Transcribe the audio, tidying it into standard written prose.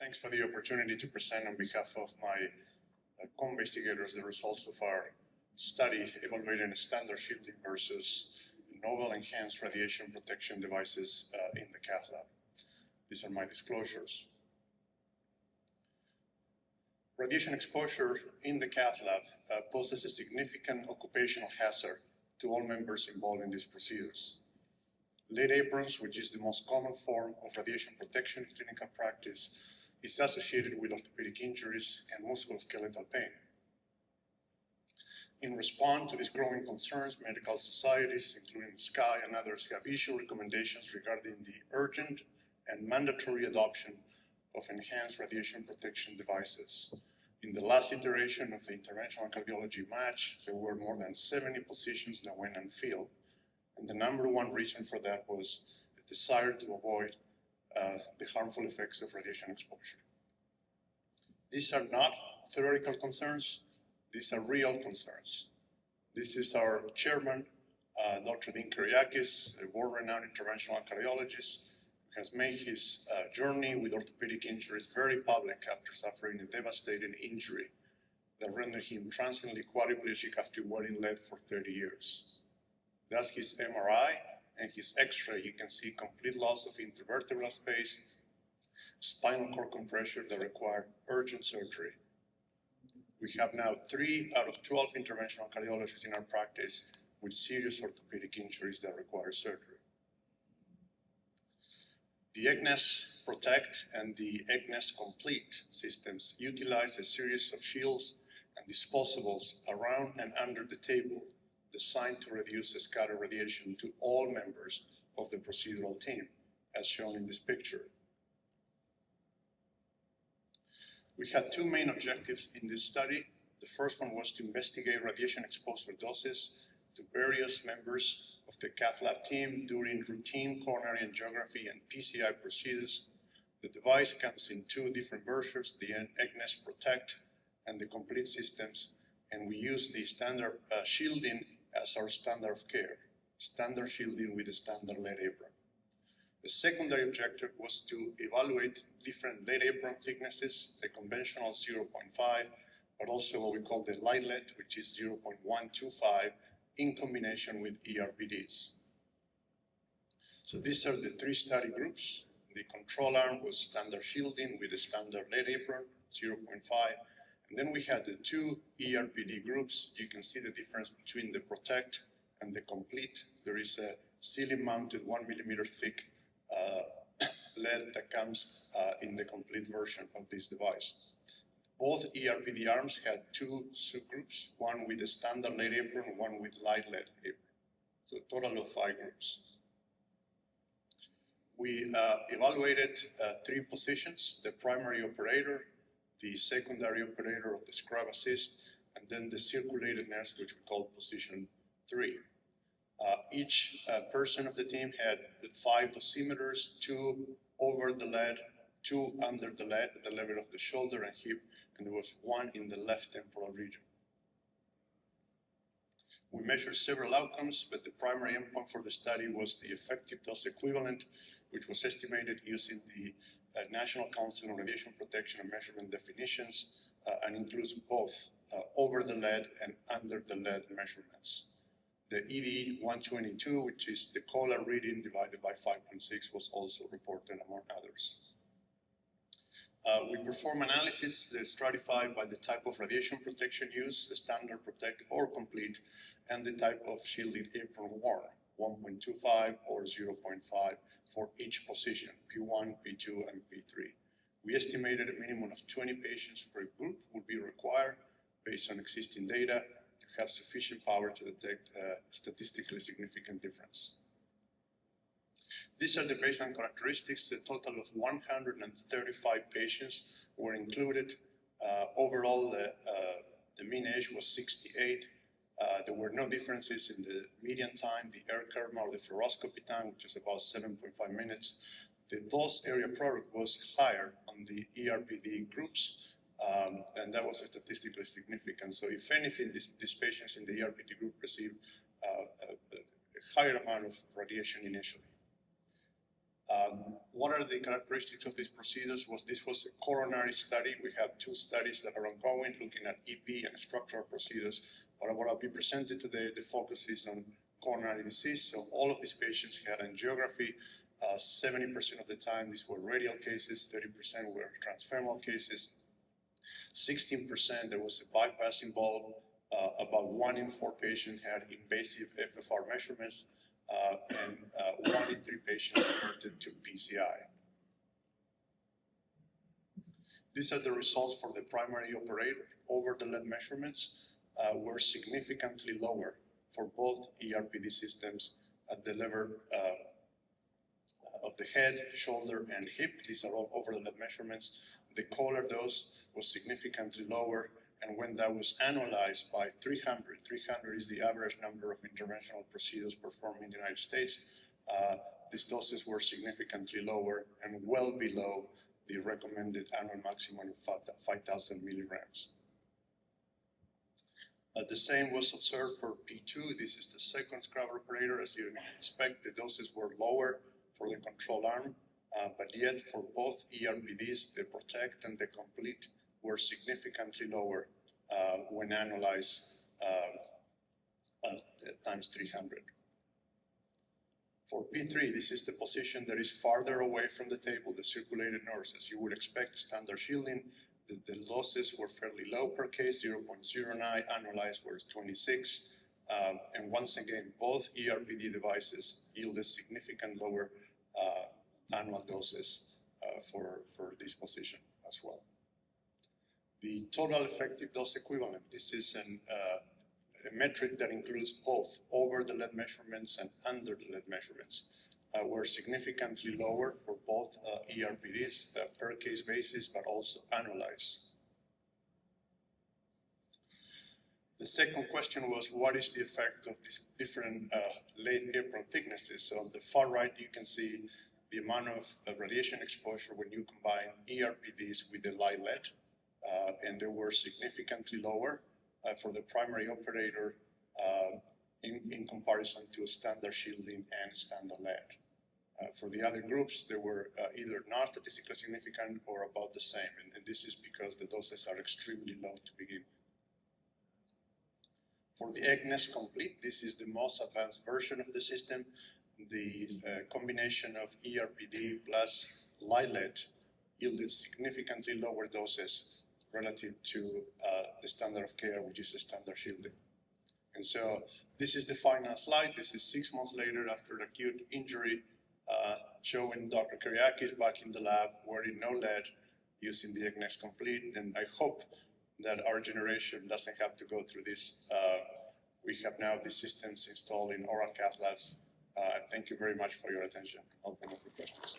Thanks for the opportunity to present on behalf of my co-investigators the results of our study evaluating standard shielding versus novel enhanced radiation protection devices in the cath lab. These are my disclosures. Radiation exposure in the cath lab poses a significant occupational hazard to all members involved in these procedures. Lead aprons, which is the most common form of radiation protection in clinical practice, is associated with orthopedic injuries and musculoskeletal pain. In response to these growing concerns, medical societies, including SCI and others, have issued recommendations regarding the urgent and mandatory adoption of enhanced radiation protection devices. In the last iteration of the interventional cardiology match, there were more than 70 positions that went unfilled, and the number one reason for that was the desire to avoid the harmful effects of radiation exposure. These are not theoretical concerns, these are real concerns. This is our chairman, Dr. Dean Kyriakis, a world-renowned interventional cardiologist, who has made his journey with orthopedic injuries very public after suffering a devastating injury that rendered him transiently quadriplegic after wearing lead for 30 years. That's his MRI and his X-ray. You can see complete loss of intervertebral space, spinal cord compression that required urgent surgery. We have now 3 out of 12 interventional cardiologists in our practice with serious orthopedic injuries that require surgery. The EggNest Protect and the EggNest Complete systems utilize a series of shields and disposables around and under the table designed to reduce scatter radiation to all members of the procedural team, as shown in this picture. We had 2 main objectives in this study. The first one was to investigate radiation exposure doses to various members of the cath lab team during routine coronary angiography and PCI procedures. The device comes in 2 different versions, the EggNest Protect and the Complete systems, and we use the standard shielding as our standard of care, standard shielding with a standard lead apron. The secondary objective was to evaluate different lead apron thicknesses, the conventional 0.5, but also what we call the light lead, which is 0.125, in combination with ERPDs. So these are the 3 study groups. The control arm was standard shielding with a standard lead apron, 0.5. And then we had the 2 ERPD groups. You can see the difference between the Protect and the Complete. There is a ceiling-mounted 1 millimeter thick lead that comes in the Complete version of this device. Both ERPD arms had 2 subgroups, one with a standard lead apron, one with light lead apron. So a total of 5 groups. We evaluated 3 positions: the primary operator, the secondary operator of the scrub assist, and then the circulated nurse, which we call position 3. Each person of the team had 5 dosimeters, 2 over the lead, 2 under the lead at the level of the shoulder and hip, and there was 1 in the left temporal region. We measured several outcomes, but the primary endpoint for the study was the effective dose equivalent, which was estimated using the National Council on Radiation Protection and Measurement definitions, and includes both over the lead and under the lead measurements. The ED 122, which is the collar reading divided by 5.6, was also reported among others. We perform analysis stratified by the type of radiation protection used, the standard, Protect, or Complete, and the type of shielded apron worn, 1.25 or 0.5 for each position, P1, P2, and P3. We estimated a minimum of 20 patients per group would be required based on existing data to have sufficient power to detect a statistically significant difference. These are the baseline characteristics. A total of 135 patients were included. Overall, the mean age was 68. There were no differences in the median time, the air kerma or the fluoroscopy time, which is about 7.5 minutes. The dose area product was higher on the ERPD groups, and that was statistically significant. So if anything, these patients in the ERPD group received a higher amount of radiation initially. What are the characteristics of these procedures? This was a coronary study. We have two studies that are ongoing looking at EP and structural procedures. But what I'll be presenting today, the focus is on coronary disease. So all of these patients had angiography. 70% of the time, these were radial cases, 30% were transfemoral cases. 16% there was a bypass involved. About 1 in 4 patients had invasive FFR measurements, and 1 in 3 patients reverted to PCI. These are the results for the primary operator. Over the lead measurements were significantly lower for both ERPD systems at the level of the head, shoulder, and hip. These are all over the lead measurements. The Kohler dose was significantly lower, and when that was annualized by 300 is the average number of interventional procedures performed in the United States, these doses were significantly lower and well below the recommended annual maximum of 5,000 milligrams. The same was observed for P2. This is the second scrubber operator. As you expect, the doses were lower for the control arm, but yet for both ERPDs, the PROTECT and the COMPLETE were significantly lower when analyzed times 300. For P3, this is the position that is farther away from the table, the circulated nerves. As you would expect, standard shielding, the losses were fairly low per case, 0.09, annualized was 26. And once again, both ERPD devices yielded significant lower annual doses for this position as well. The total effective dose equivalent, this is a metric that includes both over the lead measurements and under the lead measurements, were significantly lower for both ERPDs per case basis, but also annualized. The second question was, what is the effect of these different lead apron thicknesses? So on the far right, you can see the amount of radiation exposure when you combine ERPDs with the light lead, and they were significantly lower for the primary operator in comparison to standard shielding and standard lead. For the other groups, they were either not statistically significant or about the same, and this is because the doses are extremely low to begin with. For the EggNest Complete, this is the most advanced version of the system. The combination of ERPD plus light lead yielded significantly lower doses relative to the standard of care, which is the standard shielding. And so this is the final slide. This is 6 months later after an acute injury, showing Dr. Kyriakis back in the lab wearing no lead using the EggNest Complete. And I hope that our generation doesn't have to go through this. We have now these systems installed in oral cath labs. Thank you very much for your attention. I'll open up for questions.